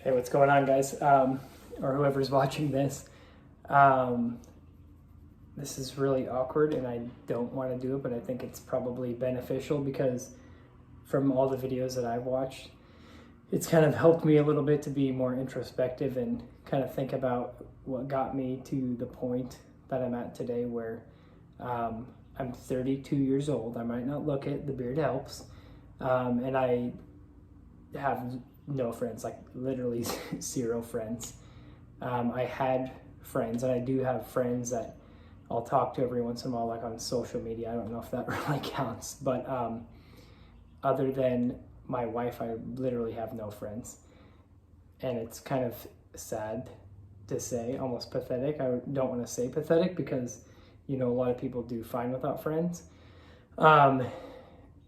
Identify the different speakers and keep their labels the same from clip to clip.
Speaker 1: Hey, what's going on, guys? Or whoever's watching this. Um, this is really awkward and I don't want to do it, but I think it's probably beneficial because from all the videos that I've watched, it's kind of helped me a little bit to be more introspective and kind of think about what got me to the point that I'm at today where I'm 32 years old. I might not look it, the beard helps. And I have no friends, like literally zero friends. I had friends, and I do have friends that I'll talk to every once in a while, like on social media. I don't know if that really counts, but other than my wife, I literally have no friends. And it's kind of sad to say, almost pathetic. I don't want to say pathetic because, a lot of people do fine without friends. Um,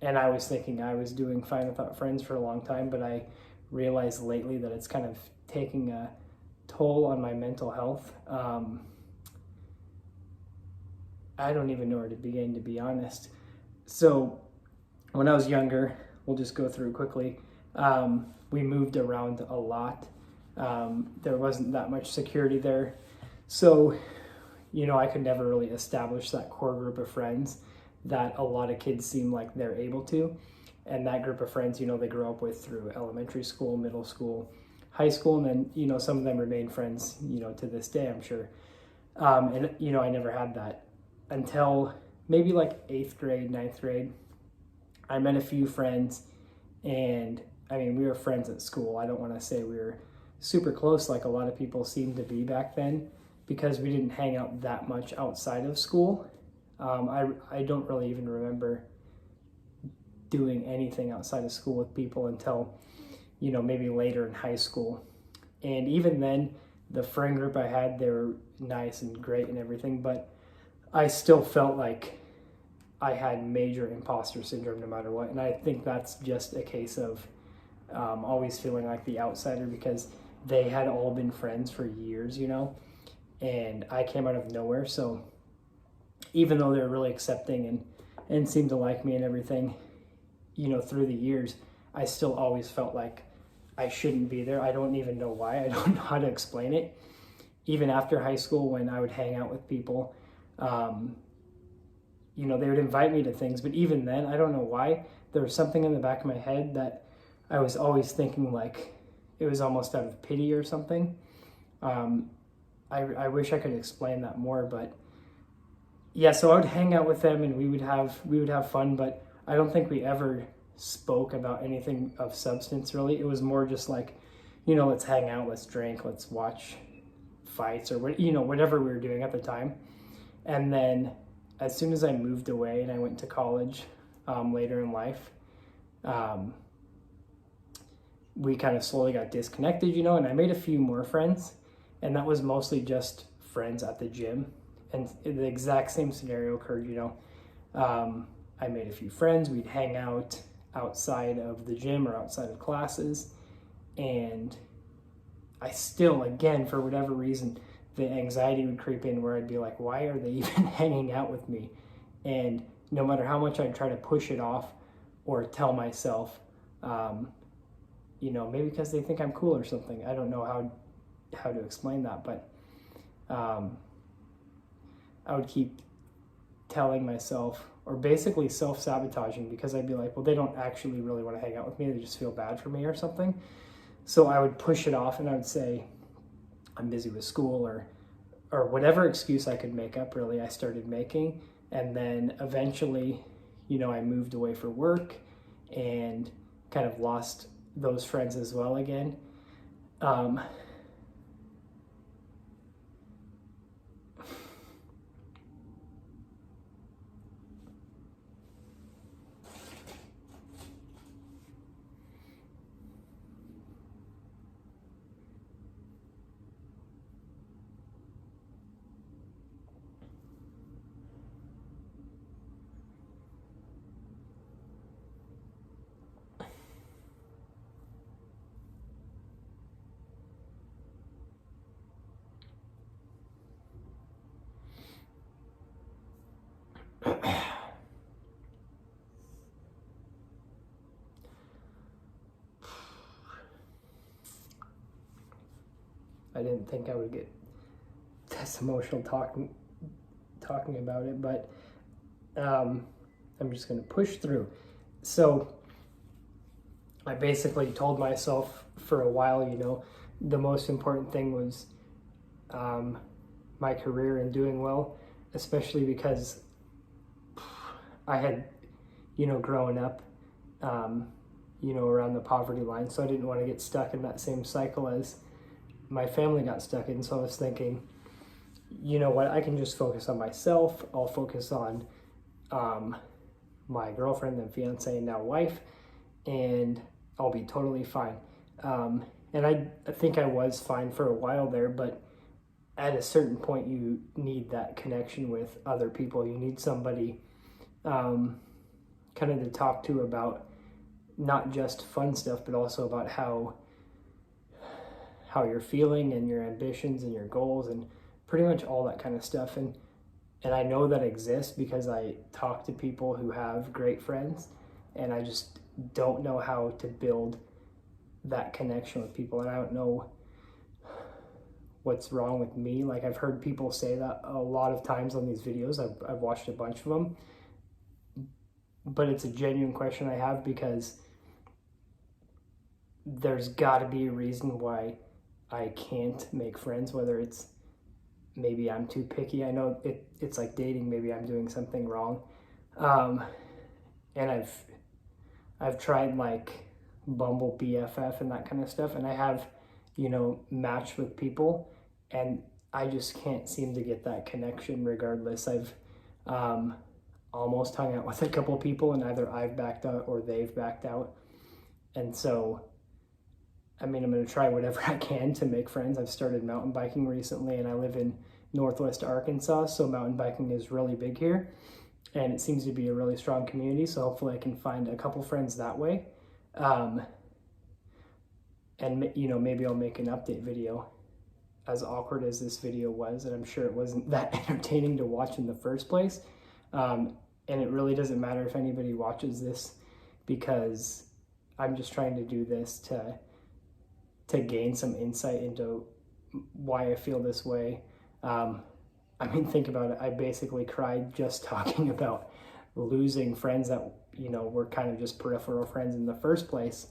Speaker 1: and I was thinking I was doing fine without friends for a long time, but I realized lately that it's kind of taking a toll on my mental health. I don't even know where to begin, to be honest. So, when I was younger, we'll just go through quickly. We moved around a lot. There wasn't that much security there. So, I could never really establish that core group of friends that a lot of kids seem like they're able to. And that group of friends, they grew up with through elementary school, middle school, high school, and then, some of them remain friends, to this day, I'm sure. And I never had that until maybe like 8th grade, 9th grade. I met a few friends, and I mean, we were friends at school. I don't want to say we were super close like a lot of people seemed to be back then because we didn't hang out that much outside of school. I don't really even remember doing anything outside of school with people until, maybe later in high school. And even then, the friend group I had, they were nice and great and everything, but I still felt like I had major imposter syndrome no matter what. And I think that's just a case of always feeling like the outsider because they had all been friends for years, and I came out of nowhere. So even though they're really accepting and seemed to like me and everything, through the years, I still always felt like I shouldn't be there. I don't even know why. I don't know how to explain it. Even after high school, when I would hang out with people, they would invite me to things, but even then, I don't know why. There was something in the back of my head that I was always thinking like it was almost out of pity or something. I wish I could explain that more, but yeah, so I would hang out with them and we would have fun, but I don't think we ever spoke about anything of substance really. It was more just like, let's hang out, let's drink, let's watch fights or whatever we were doing at the time. And then as soon as I moved away and I went to college later in life, we kind of slowly got disconnected, and I made a few more friends, and that was mostly just friends at the gym. And the exact same scenario occurred, I made a few friends, we'd hang out outside of the gym or outside of classes, and I still, again, for whatever reason, the anxiety would creep in where I'd be like, why are they even hanging out with me? And no matter how much I'd try to push it off or tell myself, maybe because they think I'm cool or something. I don't know how to explain that, but I would keep telling myself, or basically self-sabotaging, because I'd be like, well, they don't actually really want to hang out with me. They just feel bad for me or something. So I would push it off and I would say, I'm busy with school or whatever excuse I could make up, really, I started making. And then eventually, I moved away for work and kind of lost those friends as well again. I didn't think I would get this emotional talking about it, but I'm just going to push through. So I basically told myself for a while, you know, the most important thing was my career and doing well, especially because I had, you know, growing up, you know, around the poverty line. So I didn't want to get stuck in that same cycle as my family got stuck in. So I was thinking, you know what, I can just focus on myself. I'll focus on my girlfriend and fiance and now wife, and I'll be totally fine. And I think I was fine for a while there, but at a certain point you need that connection with other people. You need somebody kind of to talk to about not just fun stuff, but also about how you're feeling and your ambitions and your goals and pretty much all that kind of stuff. And I know that exists because I talk to people who have great friends, and I just don't know how to build that connection with people. And I don't know what's wrong with me. Like, I've heard people say that a lot of times on these videos. I've watched a bunch of them, but it's a genuine question I have, because there's got to be a reason why I can't make friends, whether it's maybe I'm too picky. I know it's like dating. Maybe I'm doing something wrong. And I've tried like Bumble BFF and that kind of stuff, and I have, you know, matched with people, and I just can't seem to get that connection regardless. I've almost hung out with a couple people, and either I've backed out or they've backed out. And so, I mean, I'm going to try whatever I can to make friends. I've started mountain biking recently, and I live in Northwest Arkansas, so mountain biking is really big here, and it seems to be a really strong community, so hopefully I can find a couple friends that way. And, you know, maybe I'll make an update video, as awkward as this video was, and I'm sure it wasn't that entertaining to watch in the first place. And it really doesn't matter if anybody watches this, because I'm just trying to do this to gain some insight into why I feel this way. I mean, think about it. I basically cried just talking about losing friends that, you know, were kind of just peripheral friends in the first place.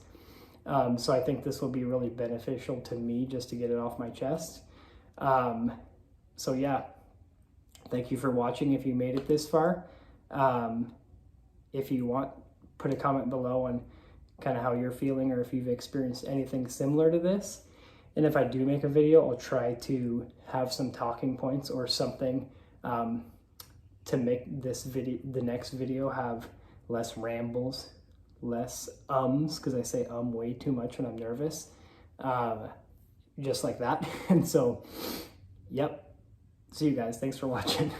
Speaker 1: So I think this will be really beneficial to me just to get it off my chest. So yeah, thank you for watching if you made it this far. If you want, put a comment below on kind of how you're feeling, or if you've experienced anything similar to this. And if I do make a video, I'll try to have some talking points or something to make this video, the next video, have less rambles, less ums, because I say way too much when I'm nervous, just like that. And so, yep. See you guys. Thanks for watching.